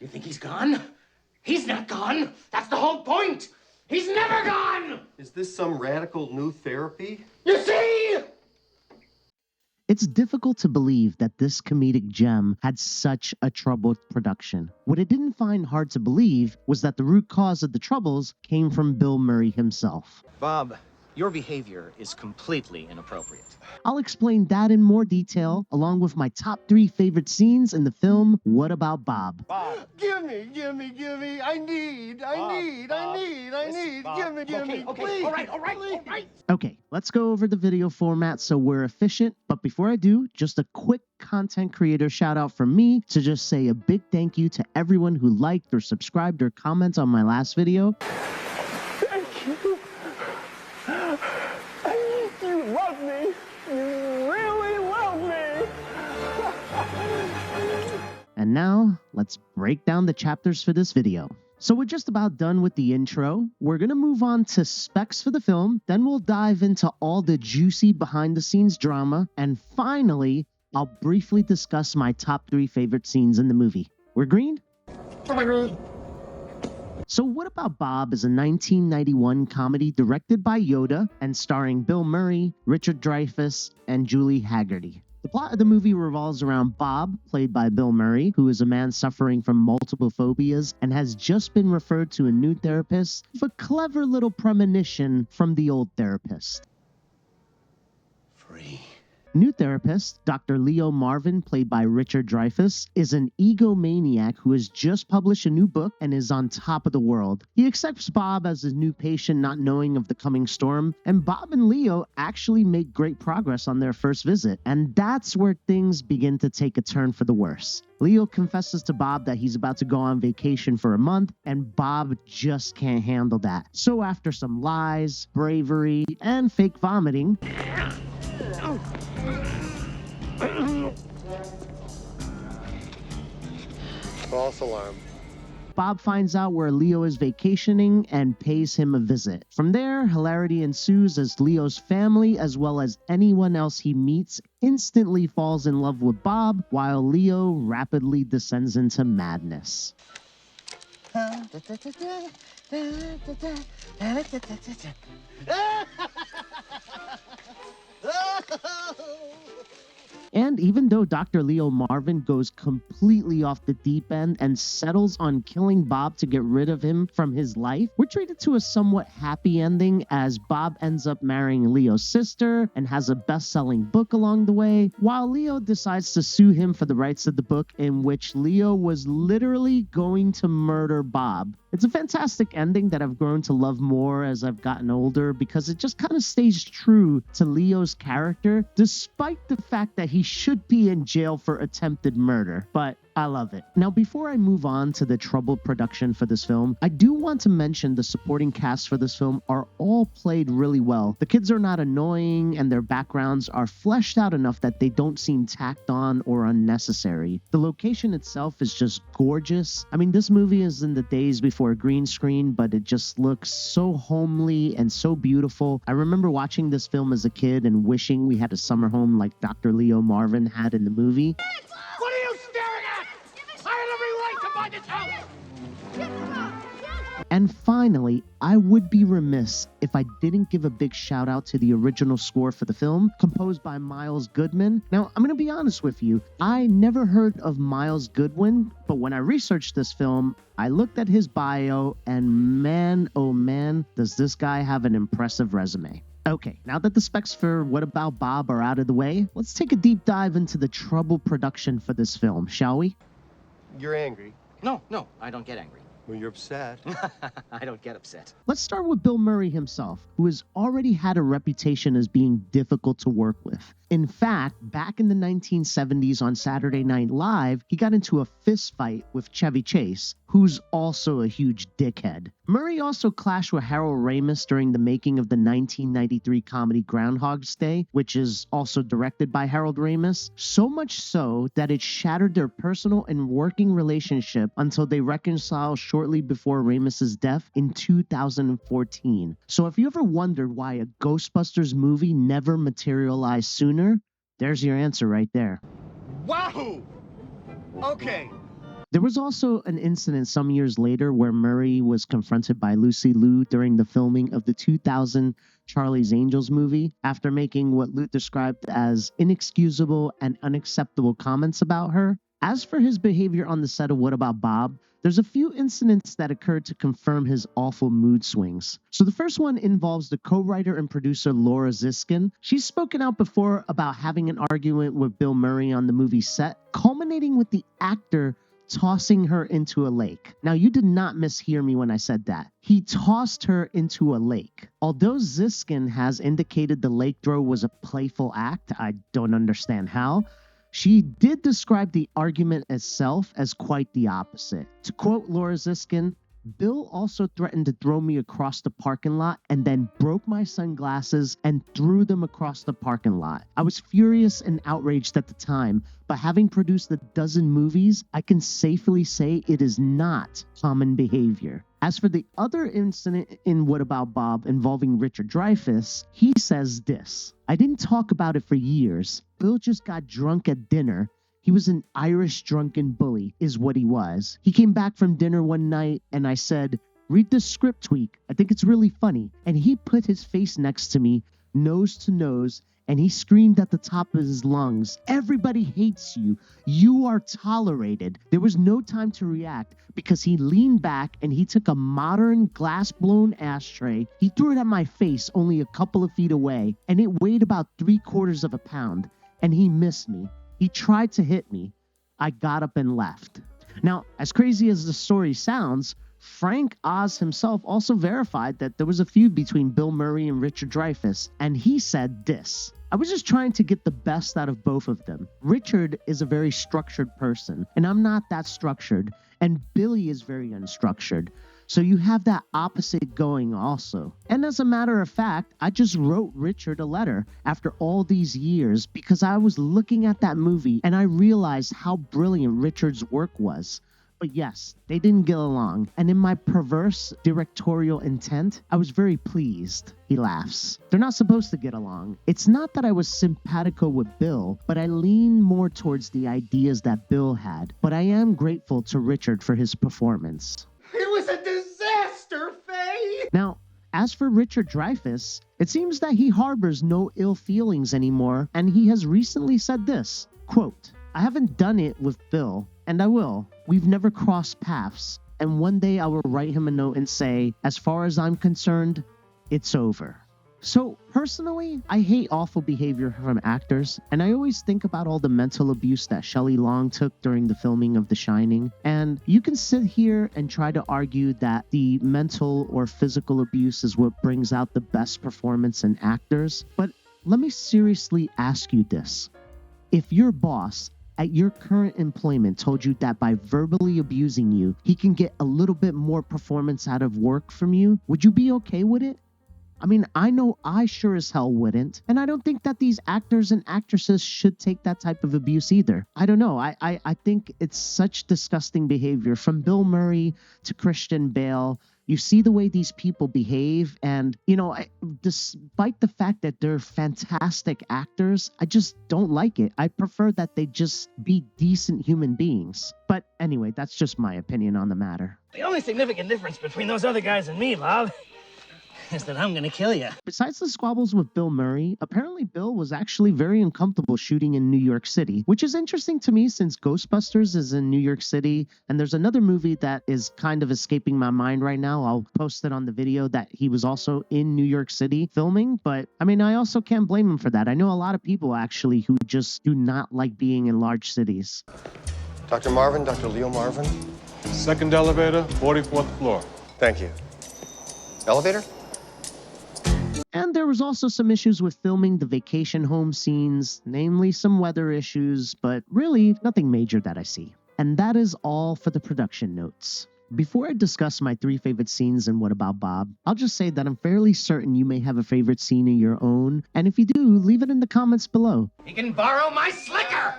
You think he's gone? He's not gone. That's the whole point. He's never gone. Is this some radical new therapy? You see? It's difficult to believe that this comedic gem had such a troubled production. What I didn't find hard to believe was that the root cause of the troubles came from Bill Murray himself. Bob, your behavior is completely inappropriate. I'll explain that in more detail, along with my top 3 favorite scenes in the film What About Bob? Bob. Gimme. I need. Gimme, Okay, please. all right. Okay, let's go over the video format so we're efficient. But before I do, just a quick content creator shout out from me to just say a big thank you to everyone who liked or subscribed or commented on my last video. Thank you. You love me. You really love me. And now, let's break down the chapters for this video. So we're just about done with the intro. We're going to move on to specs for the film. Then we'll dive into all the juicy behind-the-scenes drama. And finally, I'll briefly discuss my top 3 favorite scenes in the movie. We're green? So What About Bob is a 1991 comedy directed by Yoda and starring Bill Murray, Richard Dreyfuss, and Julie Haggerty. The plot of the movie revolves around Bob, played by Bill Murray, who is a man suffering from multiple phobias and has just been referred to a new therapist with a clever little premonition from the old therapist. Free. New therapist, Dr. Leo Marvin, played by Richard Dreyfuss, is an egomaniac who has just published a new book and is on top of the world. He accepts Bob as his new patient, not knowing of the coming storm, and Bob and Leo actually make great progress on their first visit. And that's where things begin to take a turn for the worse. Leo confesses to Bob that he's about to go on vacation for a month, and Bob just can't handle that. So after some lies, bravery, and fake vomiting, False alarm. Bob finds out where Leo is vacationing and pays him a visit. From there, hilarity ensues as Leo's family, as well as anyone else he meets, instantly falls in love with Bob, while Leo rapidly descends into madness. And even though Dr. Leo Marvin goes completely off the deep end and settles on killing Bob to get rid of him from his life, we're treated to a somewhat happy ending as Bob ends up marrying Leo's sister and has a best-selling book along the way, while Leo decides to sue him for the rights of the book in which Leo was literally going to murder Bob. It's a fantastic ending that I've grown to love more as I've gotten older because it just kind of stays true to Leo's character despite the fact that he should be in jail for attempted murder. But I love it. Now, before I move on to the troubled production for this film, I do want to mention the supporting cast for this film are all played really well. The kids are not annoying and their backgrounds are fleshed out enough that they don't seem tacked on or unnecessary. The location itself is just gorgeous. I mean, this movie is in the days before green screen, but it just looks so homely and so beautiful. I remember watching this film as a kid and wishing we had a summer home like Dr. Leo Marvin had in the movie. What are you staring at? I had every right to buy this house. And finally, I would be remiss if I didn't give a big shout out to the original score for the film, composed by Miles Goodman. Now, I'm going to be honest with you, I never heard of Miles Goodwin, but when I researched this film, I looked at his bio and man, oh man, does this guy have an impressive resume. Okay, now that the specs for What About Bob are out of the way, let's take a deep dive into the troubled production for this film, shall we? You're angry. No, I don't get angry. Well, you're upset. I don't get upset. Let's start with Bill Murray himself, who has already had a reputation as being difficult to work with. In fact, back in the 1970s on Saturday Night Live, he got into a fist fight with Chevy Chase, who's also a huge dickhead. Murray also clashed with Harold Ramis during the making of the 1993 comedy Groundhog's Day, which is also directed by Harold Ramis, so much so that it shattered their personal and working relationship until they reconciled shortly before Ramis' death in 2014. So if you ever wondered why a Ghostbusters movie never materialized sooner, there's your answer right there. Wahoo! Okay. There was also an incident some years later where Murray was confronted by Lucy Liu during the filming of the 2000 Charlie's Angels movie after making what Liu described as inexcusable and unacceptable comments about her. As for his behavior on the set of What About Bob, there's a few incidents that occurred to confirm his awful mood swings. So the first one involves the co-writer and producer Laura Ziskin. She's spoken out before about having an argument with Bill Murray on the movie set, culminating with the actor tossing her into a lake. Now, you did not mishear me when I said that. He tossed her into a lake. Although Ziskin has indicated the lake throw was a playful act, I don't understand how. She did describe the argument itself as quite the opposite. To quote Laura Ziskin, Bill also threatened to throw me across the parking lot and then broke my sunglasses and threw them across the parking lot. I was furious and outraged at the time, but having produced a dozen movies, I can safely say it is not common behavior. As for the other incident in What About Bob involving Richard Dreyfuss, he says this: I didn't talk about it for years. Bill just got drunk at dinner. He was an Irish drunken bully, is what he was. He came back from dinner one night and I said, read the script, Tweak. I think it's really funny. And he put his face next to me, nose to nose, and he screamed at the top of his lungs, everybody hates you. You are tolerated. There was no time to react because he leaned back and he took a modern glass-blown ashtray. He threw it at my face only a couple of feet away, and it weighed about 3/4 of a pound, and he missed me. He tried to hit me. I got up and left. Now, as crazy as the story sounds, Frank Oz himself also verified that there was a feud between Bill Murray and Richard Dreyfuss, and he said this: I was just trying to get the best out of both of them. Richard is a very structured person, and I'm not that structured, and Billy is very unstructured. So you have that opposite going also. And as a matter of fact, I just wrote Richard a letter after all these years because I was looking at that movie and I realized how brilliant Richard's work was. But yes, they didn't get along. And in my perverse directorial intent, I was very pleased. He laughs. They're not supposed to get along. It's not that I was simpatico with Bill, but I lean more towards the ideas that Bill had. But I am grateful to Richard for his performance. It was a disaster, Faye! Now, as for Richard Dreyfuss, it seems that he harbors no ill feelings anymore, and he has recently said this, quote, I haven't done it with Bill, and I will. We've never crossed paths, and one day I will write him a note and say, as far as I'm concerned, it's over. So, personally, I hate awful behavior from actors, and I always think about all the mental abuse that Shelley Long took during the filming of The Shining, and you can sit here and try to argue that the mental or physical abuse is what brings out the best performance in actors, but let me seriously ask you this. If your boss at your current employment told you that by verbally abusing you, he can get a little bit more performance out of work from you, would you be okay with it? I mean, I know I sure as hell wouldn't. And I don't think that these actors and actresses should take that type of abuse either. I don't know. I think it's such disgusting behavior from Bill Murray to Christian Bale. You see the way these people behave. And, you know, despite the fact that they're fantastic actors, I just don't like it. I prefer that they just be decent human beings. But anyway, that's just my opinion on the matter. The only significant difference between those other guys and me, Bob, is that I'm gonna kill you. Besides the squabbles with Bill Murray, apparently Bill was actually very uncomfortable shooting in New York City, which is interesting to me since Ghostbusters is in New York City, and there's another movie that is kind of escaping my mind right now. I'll post it on the video that he was also in New York City filming, but I mean, I also can't blame him for that. I know a lot of people actually who just do not like being in large cities. Dr. Marvin, Dr. Leo Marvin. Second elevator, 44th floor. Thank you. Elevator? And there was also some issues with filming the vacation home scenes, namely some weather issues, but really nothing major that I see. And that is all for the production notes. Before I discuss my 3 favorite scenes in What About Bob, I'll just say that I'm fairly certain you may have a favorite scene of your own, and if you do, leave it in the comments below. He can borrow my slicker!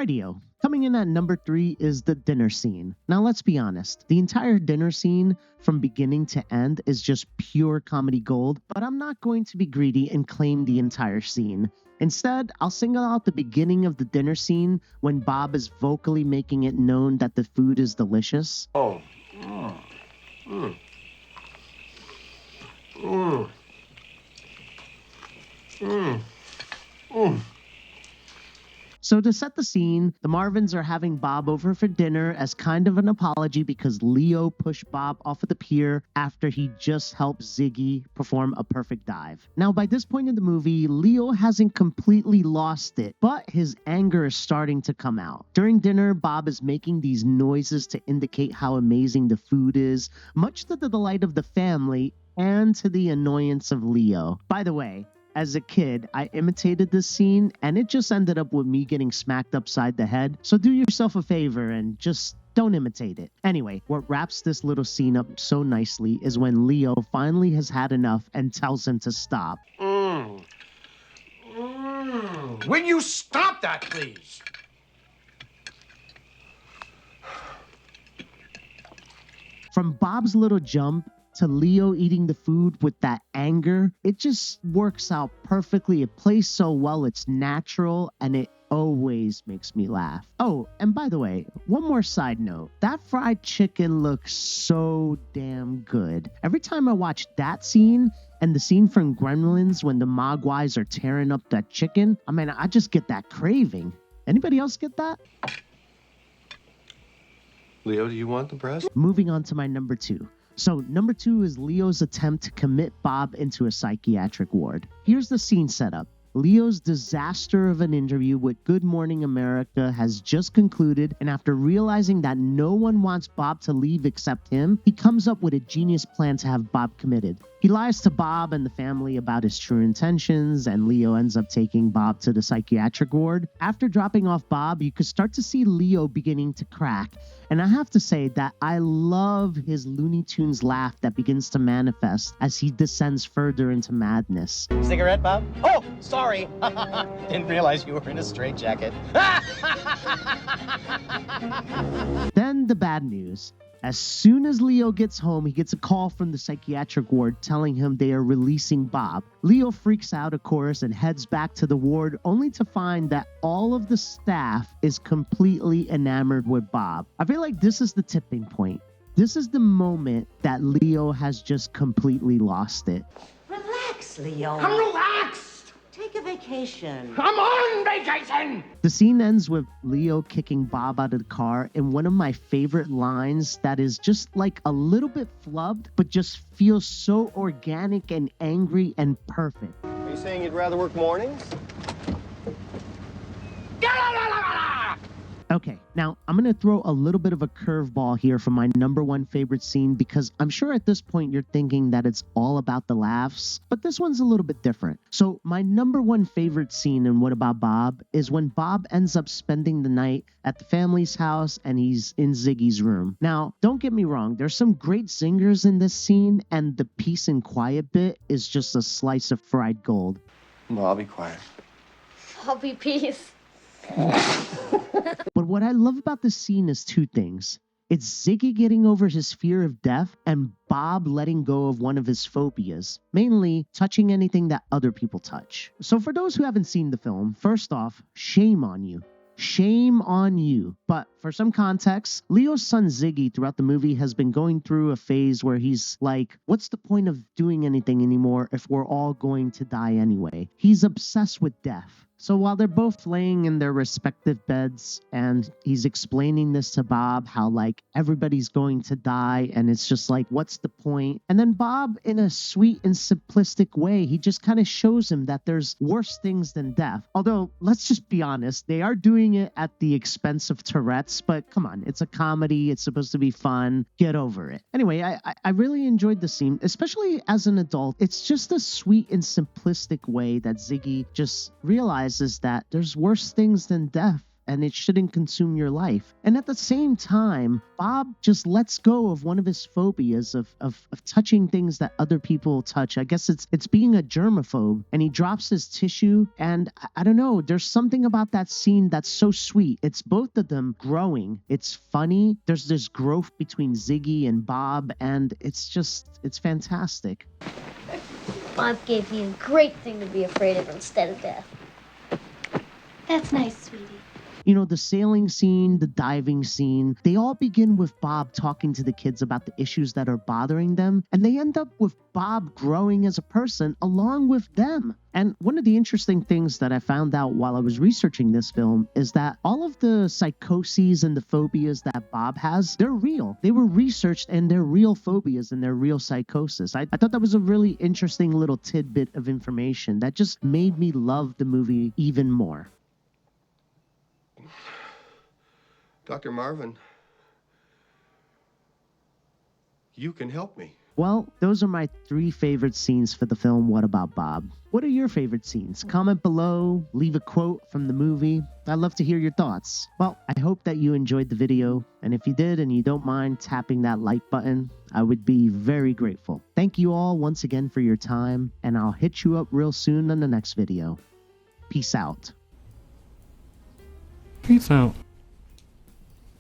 Rightio. Coming in at number 3 is the dinner scene. Now, let's be honest. The entire dinner scene from beginning to end is just pure comedy gold, but I'm not going to be greedy and claim the entire scene. Instead, I'll single out the beginning of the dinner scene when Bob is vocally making it known that the food is delicious. Oh. Mm. Mm. Mm. Mm. Mm. So to set the scene, the Marvins are having Bob over for dinner as kind of an apology because Leo pushed Bob off of the pier after he just helped Ziggy perform a perfect dive. Now, by this point in the movie, Leo hasn't completely lost it, but his anger is starting to come out. During dinner, Bob is making these noises to indicate how amazing the food is, much to the delight of the family and to the annoyance of Leo. By the way, as a kid, I imitated this scene, and it just ended up with me getting smacked upside the head. So do yourself a favor and just don't imitate it. Anyway, what wraps this little scene up so nicely is when Leo finally has had enough and tells him to stop. Will you stop that, please? From Bob's little jump to Leo eating the food with that anger, it just works out perfectly. It plays so well, it's natural, and it always makes me laugh. Oh, and by the way, one more side note. That fried chicken looks so damn good. Every time I watch that scene and the scene from Gremlins when the Mogwais are tearing up that chicken, I just get that craving. Anybody else get that? Leo, do you want the breast? Moving on to my number 2. So number 2 is Leo's attempt to commit Bob into a psychiatric ward. Here's the scene setup. Leo's disaster of an interview with Good Morning America has just concluded, and after realizing that no one wants Bob to leave except him, he comes up with a genius plan to have Bob committed. He lies to Bob and the family about his true intentions, and Leo ends up taking Bob to the psychiatric ward. After dropping off Bob, you could start to see Leo beginning to crack. And I have to say that I love his Looney Tunes laugh that begins to manifest as he descends further into madness. Cigarette, Bob? Oh, sorry. Didn't realize you were in a straitjacket. Then the bad news. As soon as Leo gets home, he gets a call from the psychiatric ward telling him they are releasing Bob. Leo freaks out, of course, and heads back to the ward only to find that all of the staff is completely enamored with Bob. I feel like this is the tipping point. This is the moment that Leo has just completely lost it. Relax, Leo. I'm relaxed. Take a vacation. I'm on vacation. The scene ends with Leo kicking Bob out of the car in one of my favorite lines that is just like a little bit flubbed, but just feels so organic and angry and perfect. Are you saying you'd rather work mornings? Okay, now I'm going to throw a little bit of a curveball here for my number 1 favorite scene because I'm sure at this point you're thinking that it's all about the laughs, but this one's a little bit different. So my number 1 favorite scene in What About Bob is when Bob ends up spending the night at the family's house and he's in Ziggy's room. Now, don't get me wrong, there's some great singers in this scene and the peace and quiet bit is just a slice of fried gold. Well, I'll be quiet. I'll be peace. But what I love about this scene is 2 things. It's Ziggy getting over his fear of death and Bob letting go of one of his phobias, mainly touching anything that other people touch. So for those who haven't seen the film, first off, shame on you. Shame on you. But for some context, Leo's son Ziggy throughout the movie has been going through a phase where he's like, what's the point of doing anything anymore if we're all going to die anyway? He's obsessed with death. So while they're both laying in their respective beds and he's explaining this to Bob, how like everybody's going to die and it's just like, what's the point? And then Bob, in a sweet and simplistic way, he just kind of shows him that there's worse things than death. Although, let's just be honest, they are doing it at the expense of Tourette's, but come on, it's a comedy. It's supposed to be fun. Get over it. Anyway, I really enjoyed the scene, especially as an adult. It's just a sweet and simplistic way that Ziggy just realizes that there's worse things than death. and it shouldn't consume your life. And at the same time, Bob just lets go of one of his phobias of touching things that other people touch. I guess it's being a germaphobe, and he drops his tissue. And I don't know, there's something about that scene that's so sweet. It's both of them growing. It's funny. There's this growth between Ziggy and Bob, and it's fantastic. Bob gave me a great thing to be afraid of instead of death. That's nice, sweetie. You know, the sailing scene, the diving scene, they all begin with Bob talking to the kids about the issues that are bothering them, and they end up with Bob growing as a person along with them. And one of the interesting things that I found out while I was researching this film is that all of the psychoses and the phobias that Bob has, they're real. They were researched, and they're real phobias and they're real psychosis. I thought that was a really interesting little tidbit of information that just made me love the movie even more. Dr. Marvin, you can help me. Well, those are my 3 favorite scenes for the film What About Bob? What are your favorite scenes? Comment below, leave a quote from the movie. I'd love to hear your thoughts. Well, I hope that you enjoyed the video, and if you did and you don't mind tapping that like button, I would be very grateful. Thank you all once again for your time, and I'll hit you up real soon on the next video. Peace out. Peace out.